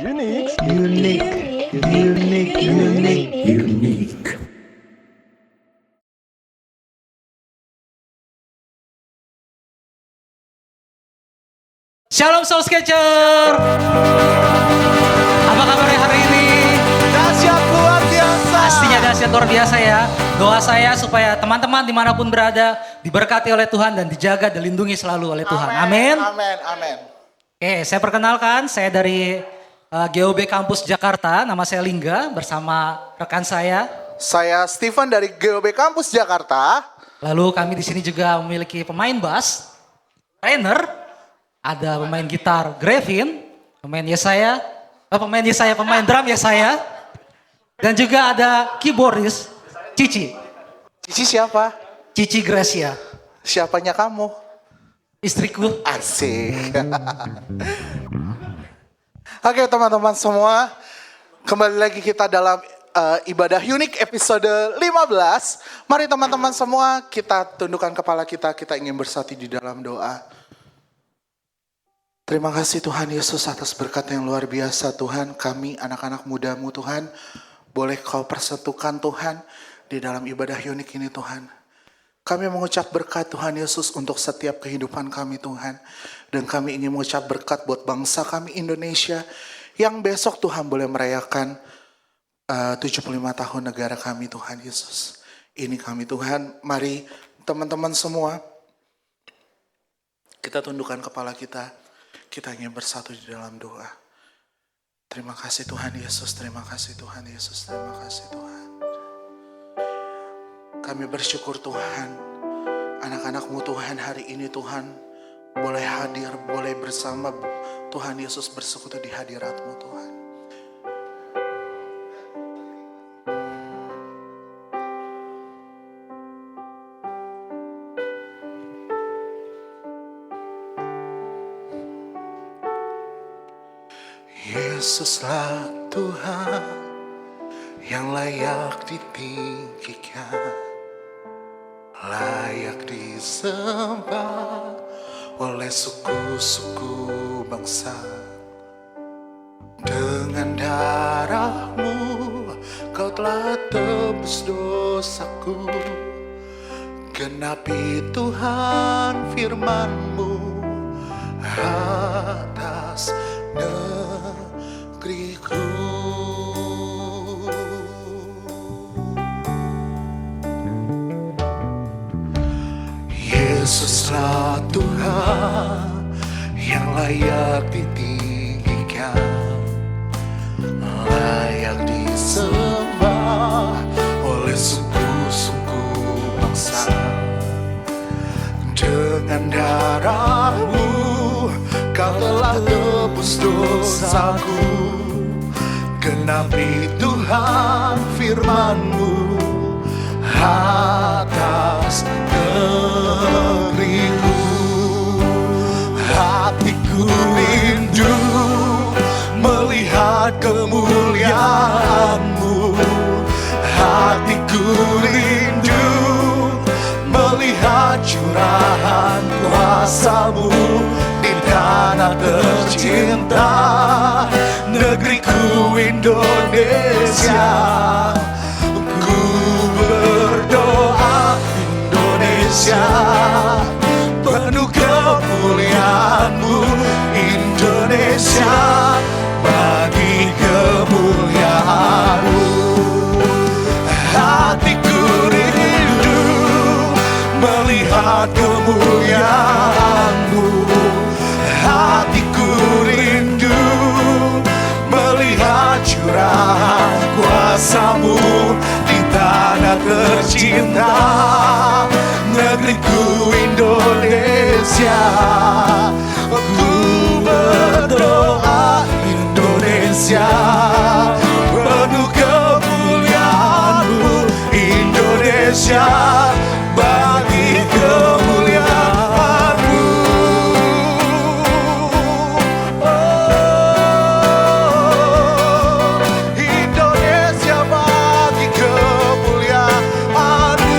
Unique. Unique, unique, unique, unique. Shalom Soul Sketcher. Apa kabarnya hari ini? Dahsyat luar biasa. Pastinya dahsyat luar biasa ya. Doa saya supaya teman-teman dimanapun berada diberkati oleh Tuhan dan dijaga, dilindungi selalu oleh Tuhan. Amin. Amin. Amin. Oke, saya perkenalkan, saya dari GOB Kampus Jakarta. Nama saya Lingga bersama rekan saya. Saya Steven dari GOB Kampus Jakarta. Lalu kami di sini juga memiliki pemain bass, trainer, ada pemain gitar Grevin, pemain drum Yesaya, dan juga ada keyboardis Cici Siapa? Cici Gracia, Siapanya kamu? istriku. Asik. Oke teman-teman semua, kembali lagi kita dalam ibadah unik episode 15. Mari teman-teman semua kita tundukkan kepala kita ingin bersatu di dalam doa. Terima kasih Tuhan Yesus atas berkat yang luar biasa Tuhan. Kami anak-anak muda-Mu Tuhan, boleh Kau persatukan Tuhan di dalam ibadah unik ini Tuhan. Kami mengucap berkat Tuhan Yesus untuk setiap kehidupan kami Tuhan. Dan kami ingin mengucap berkat buat bangsa kami Indonesia yang besok Tuhan boleh merayakan 75 tahun negara kami Tuhan Yesus. Ini kami Tuhan, mari teman-teman semua kita tundukkan kepala kita. Kita ingin bersatu di dalam doa. Terima kasih Tuhan Yesus, terima kasih Tuhan Yesus, terima kasih Tuhan. Kami bersyukur Tuhan, anak-anak-Mu Tuhan hari ini Tuhan boleh hadir, boleh bersama Tuhan Yesus bersekutu di hadirat-Mu Tuhan. Yesuslah Tuhan yang layak ditinggikan, layak disembah oleh suku-suku bangsa. Dengan darah-Mu Kau telah tebus dosaku. Genapi Tuhan firman-Mu atas negeriku. Yesuslah Tuhan yang layak ditinggikan, layak disembah oleh suku-suku bangsa. Dengan darah-Mu Kau telah tebus dosaku. Genapi Tuhan firman-Mu atas negeriku. Hatiku rindu melihat kemuliaan-Mu. Hatiku rindu melihat curahan kuasa-Mu di tanah tercinta, negeriku Indonesia. Ku berdoa Indonesia penuh kemuliaan-Mu. Indonesia bagi kemuliaan-Mu. Hatiku rindu melihat kemuliaan-Mu. Hatiku rindu melihat curahan kuasa-Mu di tanah tercinta, negeriku Indonesia. Ku berdoa Indonesia penuh kemuliaan-Mu. Indonesia bagi kemuliaan-Mu. Indonesia bagi kemuliaan-Mu.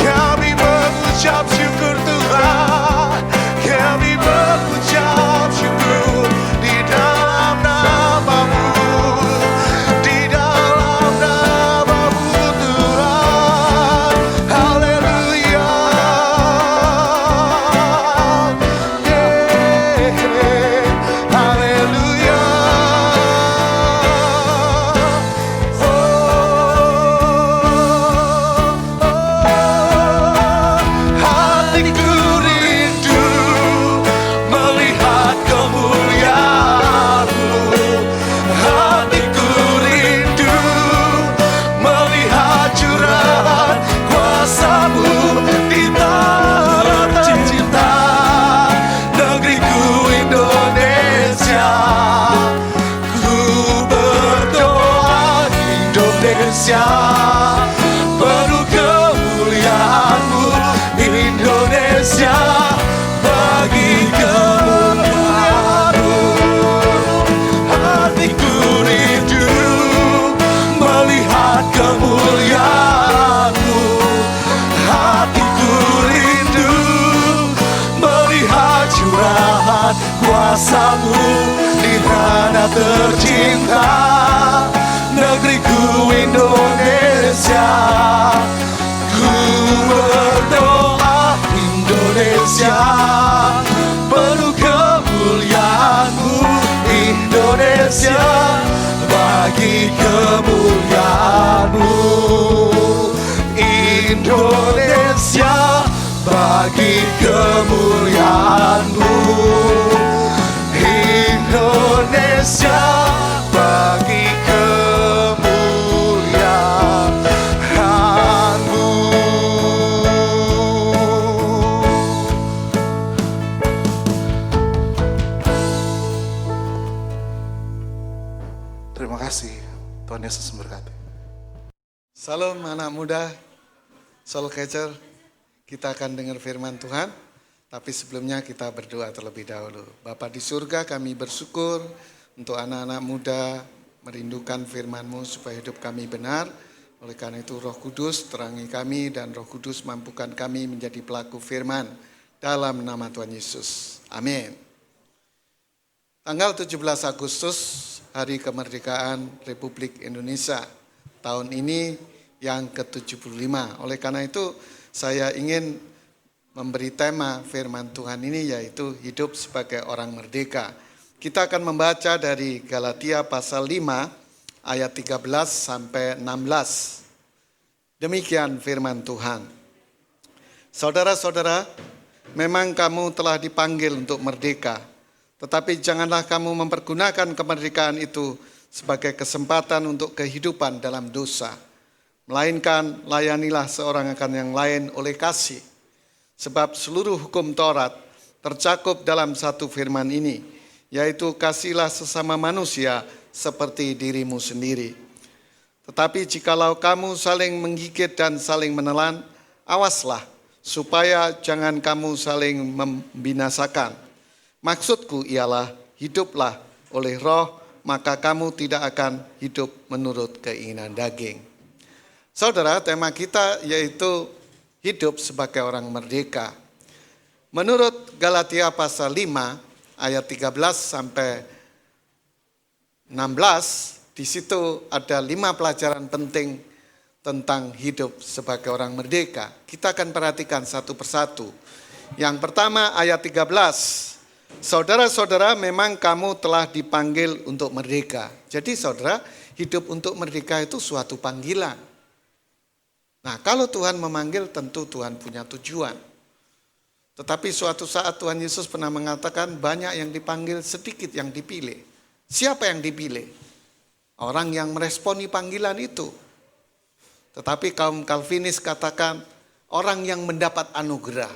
Kami mengucap syukur berkat kuasa-Mu di tanah tercinta, negeriku Indonesia. Ku berdoa Indonesia penuh kemuliaan-Mu, Indonesia bagi kemuliaan-Mu, Indonesia bagi kemuliaan-Mu, Indonesia bagi kemuliaan-Mu. Terima kasih. Tuhan Yesus memberkati. Salam anak muda, Soul Catcher. Kita akan dengar firman Tuhan, tapi sebelumnya kita berdoa terlebih dahulu. Bapa di surga, kami bersyukur untuk anak-anak muda merindukan firman-Mu supaya hidup kami benar. Oleh karena itu Roh Kudus terangi kami dan Roh Kudus mampukan kami menjadi pelaku firman dalam nama Tuhan Yesus. Amin. Tanggal 17 Agustus, Hari Kemerdekaan Republik Indonesia. Tahun ini yang ke-75. Oleh karena itu saya ingin memberi tema firman Tuhan ini yaitu hidup sebagai orang merdeka. Kita akan membaca dari Galatia pasal 5 ayat 13 sampai 16. Demikian firman Tuhan. Saudara-saudara, memang kamu telah dipanggil untuk merdeka, tetapi janganlah kamu mempergunakan kemerdekaan itu sebagai kesempatan untuk kehidupan dalam dosa. Melainkan layanilah seorang akan yang lain oleh kasih. Sebab seluruh hukum Taurat tercakup dalam satu firman ini, yaitu kasihlah sesama manusia seperti dirimu sendiri. Tetapi jikalau kamu saling menggigit dan saling menelan, awaslah supaya jangan kamu saling membinasakan. Maksudku ialah hiduplah oleh roh, maka kamu tidak akan hidup menurut keinginan daging. Saudara, tema kita yaitu hidup sebagai orang merdeka. Menurut Galatia pasal 5 ayat 13 sampai 16, di situ ada 5 pelajaran penting tentang hidup sebagai orang merdeka. Kita akan perhatikan satu persatu. Yang pertama ayat 13. Saudara-saudara, memang kamu telah dipanggil untuk merdeka. Jadi saudara, hidup untuk merdeka itu suatu panggilan. Nah, kalau Tuhan memanggil tentu Tuhan punya tujuan. Tetapi suatu saat Tuhan Yesus pernah mengatakan banyak yang dipanggil, sedikit yang dipilih. Siapa yang dipilih? Orang yang meresponi panggilan itu. Tetapi kaum Calvinis katakan orang yang mendapat anugerah.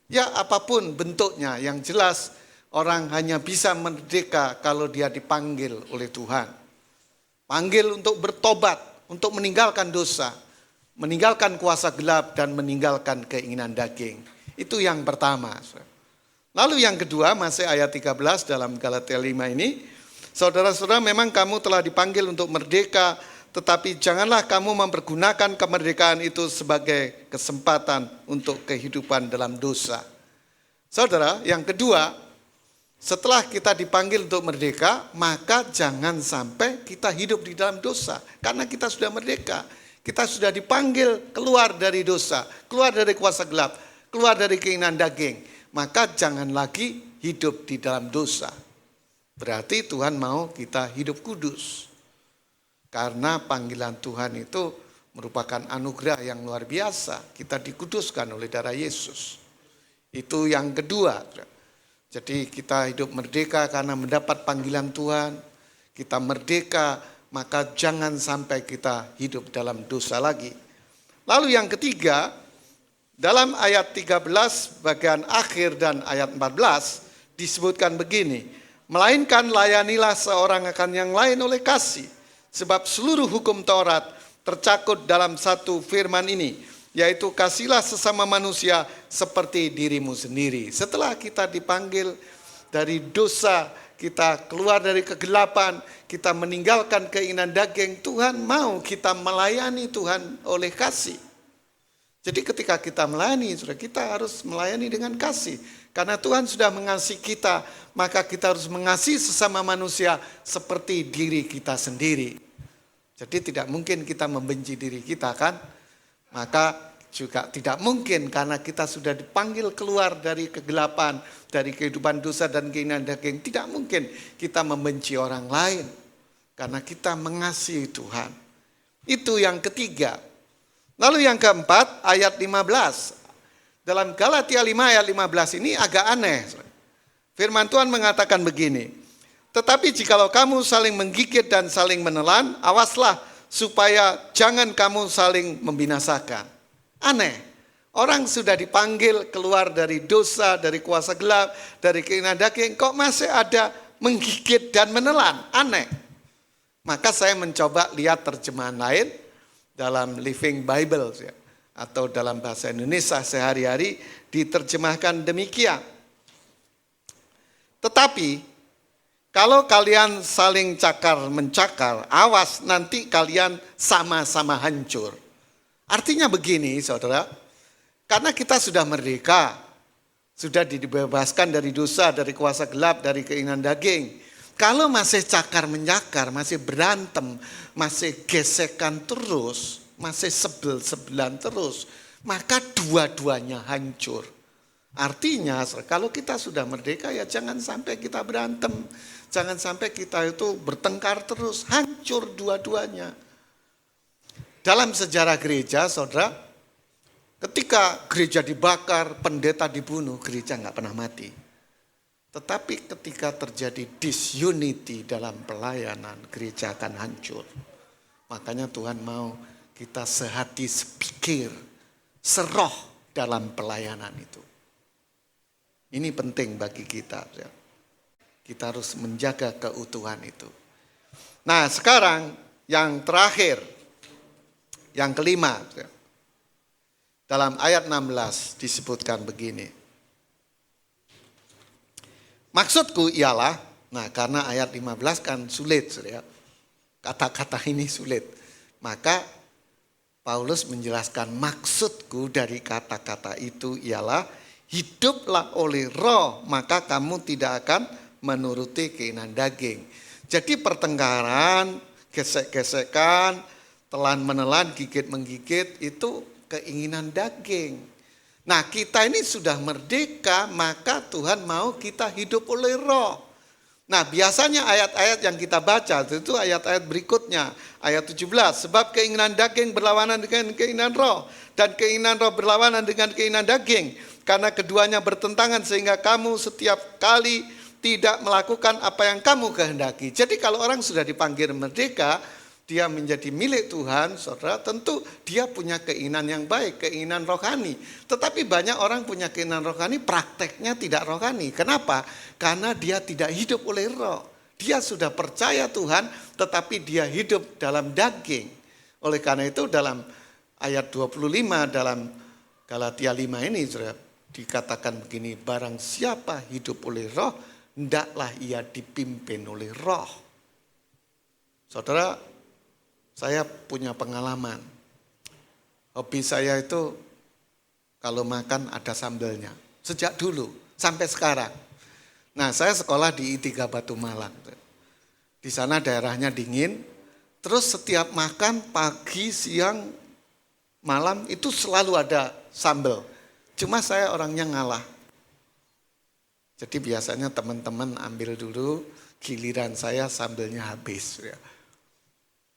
Ya apapun bentuknya, yang jelas orang hanya bisa merdeka kalau dia dipanggil oleh Tuhan. Panggil untuk bertobat, untuk meninggalkan dosa, meninggalkan kuasa gelap dan meninggalkan keinginan daging. Itu yang pertama. Lalu yang kedua, masih ayat 13 dalam Galatia 5 ini. Saudara-saudara, memang kamu telah dipanggil untuk merdeka, tetapi janganlah kamu mempergunakan kemerdekaan itu sebagai kesempatan untuk kehidupan dalam dosa. Saudara, yang kedua, setelah kita dipanggil untuk merdeka, maka jangan sampai kita hidup di dalam dosa. Karena kita sudah merdeka. Kita sudah dipanggil keluar dari dosa, keluar dari kuasa gelap, keluar dari keinginan daging. Maka jangan lagi hidup di dalam dosa. Berarti Tuhan mau kita hidup kudus. Karena panggilan Tuhan itu merupakan anugerah yang luar biasa. Kita dikuduskan oleh darah Yesus. Itu yang kedua. Jadi kita hidup merdeka karena mendapat panggilan Tuhan. Kita merdeka, maka jangan sampai kita hidup dalam dosa lagi. Lalu yang ketiga, dalam ayat 13 bagian akhir dan ayat 14 disebutkan begini. Melainkan layanilah seorang akan yang lain oleh kasih. Sebab seluruh hukum Taurat tercakup dalam satu firman ini, yaitu kasihlah sesama manusia seperti dirimu sendiri. Setelah kita dipanggil dari dosa, kita keluar dari kegelapan, kita meninggalkan keinginan daging, Tuhan mau kita melayani Tuhan oleh kasih. Jadi ketika kita melayani, kita harus melayani dengan kasih. Karena Tuhan sudah mengasihi kita, maka kita harus mengasihi sesama manusia seperti diri kita sendiri. Jadi tidak mungkin kita membenci diri kita kan? Maka juga tidak mungkin karena kita sudah dipanggil keluar dari kegelapan, dari kehidupan dosa dan keinginan daging. Tidak mungkin kita membenci orang lain karena kita mengasihi Tuhan. Itu yang ketiga. Lalu yang keempat ayat 15. Dalam Galatia 5 ayat 15 ini agak aneh. Firman Tuhan mengatakan begini. Tetapi jikalau kamu saling menggigit dan saling menelan, awaslah supaya jangan kamu saling membinasakan. Aneh. Orang sudah dipanggil keluar dari dosa, dari kuasa gelap, dari keinginan daging, kok masih ada menggigit dan menelan? Aneh. Maka saya mencoba lihat terjemahan lain dalam Living Bible ya, atau dalam bahasa Indonesia sehari-hari diterjemahkan demikian. Tetapi kalau kalian saling cakar-mencakar, awas nanti kalian sama-sama hancur. Artinya begini saudara, karena kita sudah merdeka, sudah dibebaskan dari dosa, dari kuasa gelap, dari keinginan daging. Kalau masih cakar-mencakar, masih berantem, masih gesekan terus, masih sebel-sebelan terus, maka dua-duanya hancur. Artinya kalau kita sudah merdeka ya jangan sampai kita berantem. Jangan sampai kita itu bertengkar terus, hancur dua-duanya. Dalam sejarah gereja, saudara, ketika gereja dibakar, pendeta dibunuh, gereja nggak pernah mati. Tetapi ketika terjadi disunity dalam pelayanan, gereja akan hancur. Makanya Tuhan mau kita sehati, sepikir, seroh dalam pelayanan itu. Ini penting bagi kita. Kita harus menjaga keutuhan itu. Nah sekarang yang terakhir, yang kelima. Dalam ayat 16 disebutkan begini. Maksudku ialah, nah karena ayat 15 kan sulit. Kata-kata ini sulit. Maka Paulus menjelaskan maksudku dari kata-kata itu ialah hiduplah oleh roh maka kamu tidak akan menuruti keinginan daging. Jadi pertengkaran, gesek-gesekan, telan-menelan, gigit-menggigit itu keinginan daging. Nah kita ini sudah merdeka maka Tuhan mau kita hidup oleh roh. Nah biasanya ayat-ayat yang kita baca itu ayat-ayat berikutnya. Ayat 17, sebab keinginan daging berlawanan dengan keinginan roh. Dan keinginan roh berlawanan dengan keinginan daging. Karena keduanya bertentangan sehingga kamu setiap kali tidak melakukan apa yang kamu kehendaki. Jadi kalau orang sudah dipanggil merdeka, dia menjadi milik Tuhan, saudara, tentu dia punya keinginan yang baik, keinginan rohani. Tetapi banyak orang punya keinginan rohani, prakteknya tidak rohani. Kenapa? Karena dia tidak hidup oleh roh. Dia sudah percaya Tuhan, tetapi dia hidup dalam daging. Oleh karena itu dalam ayat 25 dalam Galatia 5 ini, saudara, dikatakan begini, barang siapa hidup oleh roh, hendaklah ia dipimpin oleh roh. Saudara, saya punya pengalaman. Hobi saya itu kalau makan ada sambelnya. Sejak dulu sampai sekarang. Nah saya sekolah di I3 Batu Malang. Di sana daerahnya dingin. Terus setiap makan pagi, siang, malam itu selalu ada sambel. Cuma saya orangnya ngalah. Jadi biasanya teman-teman ambil dulu, giliran saya sambelnya habis. Ya.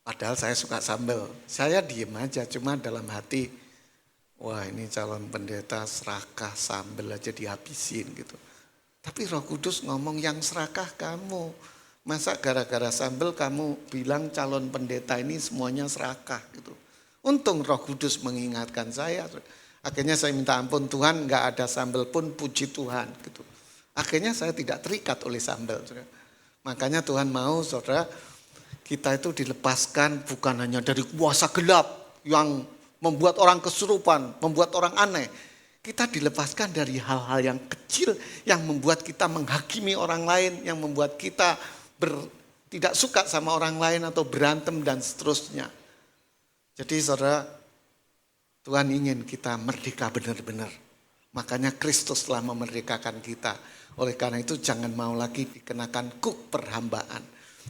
Padahal saya suka sambel. Saya diem aja, cuma dalam hati, wah ini calon pendeta serakah sambel aja dihabisin gitu. Tapi Roh Kudus ngomong yang serakah kamu. Masa gara-gara sambel kamu bilang calon pendeta ini semuanya serakah gitu. Untung Roh Kudus mengingatkan saya. Akhirnya saya minta ampun Tuhan, nggak ada sambel pun puji Tuhan gitu. Akhirnya saya tidak terikat oleh sambal. Makanya Tuhan mau saudara kita itu dilepaskan bukan hanya dari kuasa gelap yang membuat orang kesurupan, membuat orang aneh. Kita dilepaskan dari hal-hal yang kecil yang membuat kita menghakimi orang lain, yang membuat kita tidak suka sama orang lain atau berantem dan seterusnya. Jadi saudara, Tuhan ingin kita merdeka benar-benar. Makanya Kristus telah memerdekakan kita. Oleh karena itu jangan mau lagi dikenakan kuk perhambaan.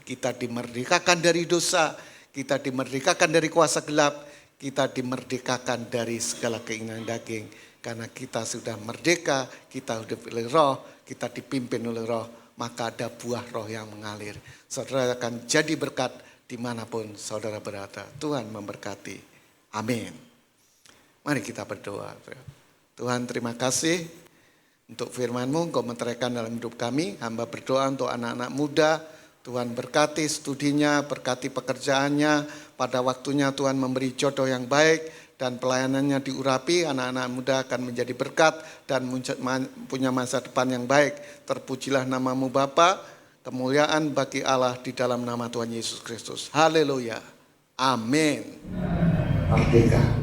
Kita dimerdekakan dari dosa, kita dimerdekakan dari kuasa gelap, kita dimerdekakan dari segala keinginan daging. Karena kita sudah merdeka, kita hidup oleh roh, kita dipimpin oleh roh, maka ada buah roh yang mengalir. Saudara akan jadi berkat dimanapun saudara berada. Tuhan memberkati. Amin. Mari kita berdoa. Tuhan terima kasih untuk firman-Mu, Engkau meteraikan dalam hidup kami. Hamba berdoa untuk anak-anak muda, Tuhan berkati studinya, berkati pekerjaannya. Pada waktunya Tuhan memberi jodoh yang baik dan pelayanannya diurapi. Anak-anak muda akan menjadi berkat dan punya masa depan yang baik. Terpujilah nama-Mu Bapa, kemuliaan bagi Allah di dalam nama Tuhan Yesus Kristus. Haleluya. Amin. Merdeka.